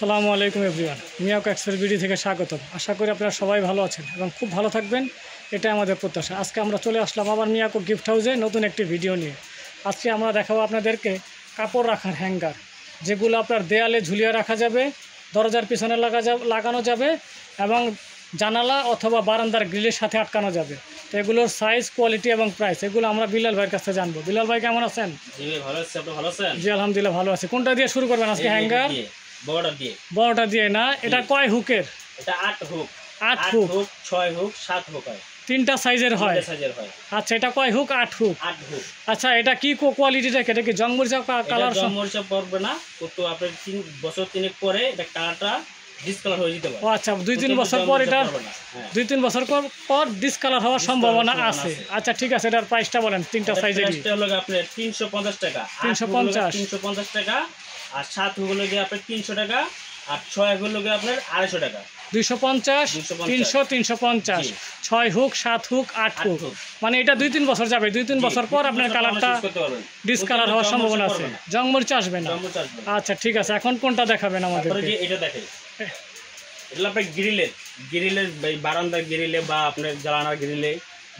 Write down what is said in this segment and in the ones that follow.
আসসালামু আলাইকুম everyone, Miyako express video থেকে স্বাগতম। আশা করি আপনারা সবাই ভালো আছেন এবং খুব ভালো থাকবেন, এটাই আমাদের প্রত্যাশা। আজকে আমরা চলে আসলাম আবার মিয়াকো গিফট হাউসে নতুন একটি ভিডিও নিয়ে। আজকে আমরা দেখাবো আপনাদেরকে কাপড় রাখার হ্যাঙ্গার, যেগুলো আপনার দেয়ালে ঝুলিয়ে রাখা যাবে, দরজার পিছনে লাগানো যাবে এবং জানালা অথবা বারান্দার গ্রিলের সাথে আটকানো যাবে। তো এগুলোর সাইজ, কোয়ালিটি এবং প্রাইস এগুলো আমরা বিলাল ভাইয়ের কাছে জানবো। বিলাল ভাই কেমন আছেন? জি ভালো আছি, আপনি ভালো আছেন? জি আলহামদুলিল্লাহ ভালো আছি। কোনটা দিয়ে শুরু করবেন আজকে? হ্যাঙ্গার বড়টা দিয়ে না? এটা কয় হুকের? এটা 8 হুক। 8 হুক, 6 হুক, 7 হুক হয়। তিনটা সাইজের হয়। আচ্ছা, এটা কয় হুক? 8 হুক। 8 হুক। আচ্ছা, এটা কি কোয়ালিটি রাখে? এটা কি জংমরিচা কালার? জংমরিচা পড়বে না, তো আপনি 3 বছর 3 পরে এটা কালারটা ডিসকালার হয়ে যেতে পারে। ও আচ্ছা, 2-3 বছর পর এটা 2-3 বছর পর ডিসকালার হওয়ার সম্ভাবনা আছে। আচ্ছা ঠিক আছে, এটার প্রাইসটা বলেন। তিনটা সাইজের প্রাইসটা হলো আপনার 350 টাকা। 350 টাকা। আর 7 হুক হলো গিয়ে আপনার 300 টাকা। আর 6 হুক হলো গিয়ে আপনার 250 টাকা। 250, 300, 350, 6 হুক, 7 হুক, 8 হুক। মানে এটা 2-3 বছর যাবে। 2-3 বছর পর আপনার কালারটা ডিসকালার হওয়ার সম্ভাবনা আছে, জংমরিচা আসবে না। আচ্ছা ঠিক আছে, এখন কোনটা দেখাবেন আমাদেরকে? এটা দেখেন, এটা আপনার গ্রিলের বারান্দার গ্রিলে বা আপনার জানালার গ্রিলে,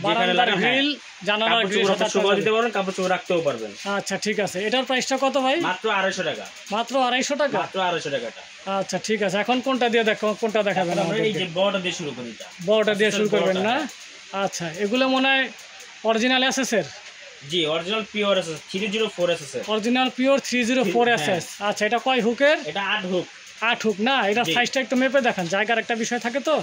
বারান্দার গ্রিল, জানালার গ্রিল শুকাতে দিতে পারবেন, কাপড় চোপড় রাখতেও পারবেন। আচ্ছা ঠিক আছে, এটার প্রাইসটা কত ভাই? মাত্র 250 টাকা। মাত্র 250 টাকা? মাত্র 250 টাকাটা। আচ্ছা ঠিক আছে, এখন কোনটা দিয়ে কোনটা দেখাবেন? আমরা এই যে বড়টা দিয়ে শুরু করি। বড়টা দিয়ে শুরু করবেন না? আচ্ছা, এগুলো মনে হয় অরিজিনাল এসএস এর? জি, অরিজিনাল পিওর এসএস 304 এসএস এর। Original pure 304 SS. আচ্ছা, এটা কয় হুকের? এটা 8 হুক। 8 হুক না? এটা সাইজটা একটু মেপে দেখান, জায়গার একটা বিষয় থাকে তো।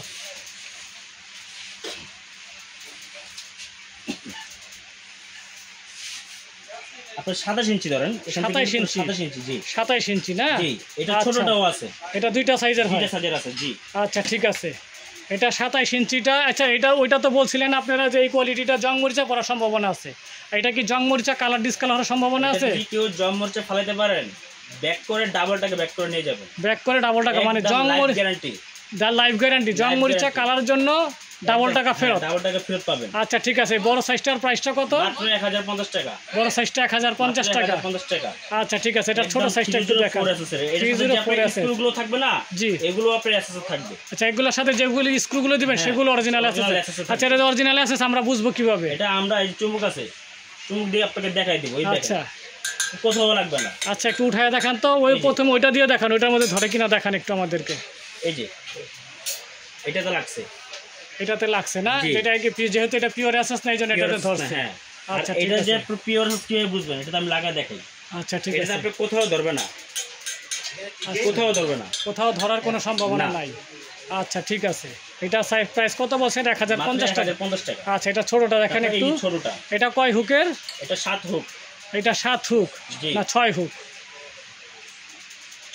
আপনি 27 ইঞ্চি ধরেন। 27 ইঞ্চি? 27 ইঞ্চি, জি। 27 ইঞ্চি না? জি, এটা ছোটটাও আছে। এটা দুইটা সাইজের হয়? দুইটা সাইজের আছে, জি। আচ্ছা ঠিক আছে, এটা 27 ইঞ্চিটা। আচ্ছা, এটা ওইটা তো বলছিলেন আপনারা যে এই কোয়ালিটিটা জংমরিচা পড়ার সম্ভাবনা আছে। এটা কি জংমরিচা কালার ডিসকালার হওয়ার সম্ভাবনা আছে? যদি কেউ জংমরিচা ফালাইতে পারেন, ব্যাক করে ডাবল টাকা ব্যাক করে নিয়ে যাবেন। ব্যাক করে ডাবল টাকা মানে জংমরিচা গ্যারান্টি, লাইফ গ্যারান্টি। জংমরিচা কালার জন্য ডাবল টাকা ফেরত? ডাবল টাকা ফেরত পাবেন। আচ্ছা ঠিক আছে, বড় সাইজটার প্রাইসটা কত? মাত্র 1050 টাকা। বড় সাইজটা 1050 টাকা। 1050 টাকা। আচ্ছা ঠিক আছে, এটা ছোট সাইজটা একটু দেখান। 304 স্ক্রুগুলো থাকবে না? জি, এগুলো আপনার এসএস থাকবে। আচ্ছা, এগুলোর সাথে যেগুলো স্ক্রুগুলো দিবেন সেগুলো অরিজিনাল এসএস? আচ্ছা, এটা অরিজিনাল এসএস আমরা বুঝবো কিভাবে? এটা আমরা এই চুমুক আছে, চুমুক দিয়ে আপনাকে দেখাই দিব। আচ্ছা, কোথাও লাগবে না। আচ্ছা একটু উঠায় দেখান তো। ওই প্রথমে ওইটা দিয়ে দেখান, ওইটার মধ্যে ধরে কিনা দেখান একটু আমাদেরকে। এই যে এটাতে লাগছে, এটাতে লাগছে না? এটা কি যেহেতু এটা পিওর এসএস না, এইজন্য এটাতে ধরছে। হ্যাঁ, আচ্ছা এটা যে পিওর কিভাবে বুঝবেন, এটা আমি লাগা দেখাই। আচ্ছা ঠিক আছে, এটা আপনি কোথাও ধরবে না, কোথাও ধরবে না, কোথাও ধরার কোনো সম্ভাবনা নাই। আচ্ছা ঠিক আছে, এটা সাইজ প্রাইস কত বলছেন? 1050 টাকা। আচ্ছা, এটা ছোটটা দেখেন একটু। ছোটটা এটা কয় হুকের? এটা 7 হুক। এটা 7 হুক না 6 হুক?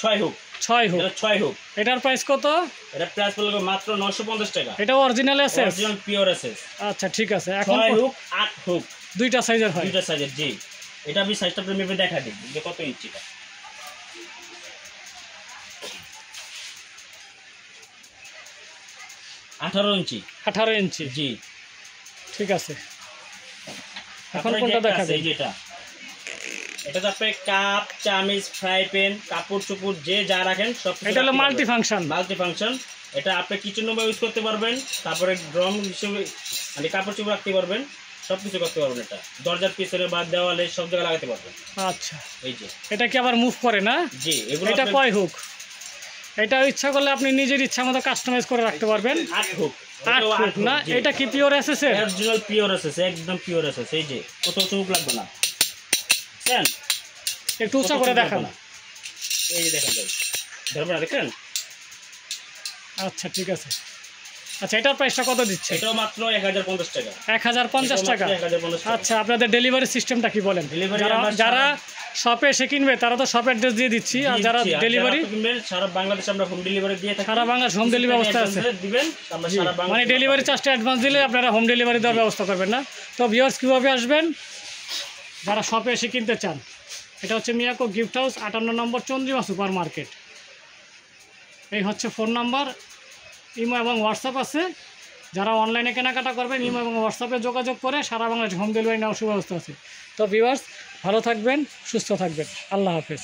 6 হুক। 6 হুক। 6 হুক। এটার প্রাইস কত? এটা প্রাইস পড়বে মাত্র 950 টাকা। এটা original SS? Original pure SS. আচ্ছা ঠিক আছে, এখন 6 হুক 8 হুক দুইটা সাইজের হয়? দুইটা সাইজের, জি। এটা আমি সাইজটা আপনি মেপে দেখা দিই যে কত ইঞ্চিটা। 18 ইঞ্চি। 18 ইঞ্চি, জি। ঠিক আছে, এখন কোনটা দেখাবেন? এই যেটা, এটা আপনি কাপ, চামিচ, ফ্রাই প্যান, কাপড় চোপড় যে যা রাখেন সব। এটা হলো মাল্টি ফাংশন। এটা আপনি কিচেন রুমে ইউজ করতে পারবেন, তারপরে ড্রম হিসেবে মানে কাপড় চোপড় রাখতে পারবেন, সব কিছু করতে পারবেন। এটা দরজার পিছনে বা দেওয়ালে সব জায়গায় লাগাতে পারবেন। আচ্ছা, এই যে এটা কি আবার মুভ করে না? জি। এটা কয় হুক? এটা ইচ্ছা করলে আপনি নিজের ইচ্ছা মতো কাস্টমাইজ করে রাখতে পারবেন। 8 হুক। 8 হুক না? এটা কি পিওর এসএস এর? অরিজিনাল পিওর এসএস, একদম পিওর এসএস। এই যে কত চুমুক লাগবে না, দেন একটু উঁচা করে দেখান। এই যে দেখেন, ধরবেন না, দেখেন। আচ্ছা ঠিক আছে, আচ্ছা এটার প্রাইসটা কত দিচ্ছে? এটাও মাত্র 1050 টাকা। 1050 টাকা। 1050 টাকা। আচ্ছা, আপনাদের ডেলিভারি সিস্টেমটা কি বলেন? যারা শপে এসে কিনবে তারা তো শপ অ্যাড্রেস দিয়ে দিচ্ছি, আর যারা ডেলিভারি সারা বাংলাদেশে আমরা হোম ডেলিভারি দিয়ে থাকি। সারা বাংলাদেশ হোম ডেলিভারি ব্যবস্থা আছে? দিবেন, আমরা সারা বাংলাদেশ মানে ডেলিভারি চার্জটা অ্যাডভান্স দিলে আপনারা হোম ডেলিভারি দেওয়ার ব্যবস্থা করবেন না? তো ভিউয়ার্স, কীভাবে আসবেন যারা শপে এসে কিনতে চান? এটা হচ্ছে মিয়াকো গিফট হাউস, 58 নম্বর চন্দ্রিমা সুপার মার্কেট। এই হচ্ছে ফোন নাম্বার, ইমো এবং হোয়াটসঅ্যাপ আছে। যারা অনলাইনে কেনাকাটা করবেন ইমো এবং হোয়াটসঅ্যাপে যোগাযোগ করে সারা বাংলাদেশে হোম ডেলিভারি নেওয়ার সুব্যবস্থা আছে। তো ভিউয়ার্স, ভালো থাকবেন, সুস্থ থাকবেন, আল্লাহ হাফেজ।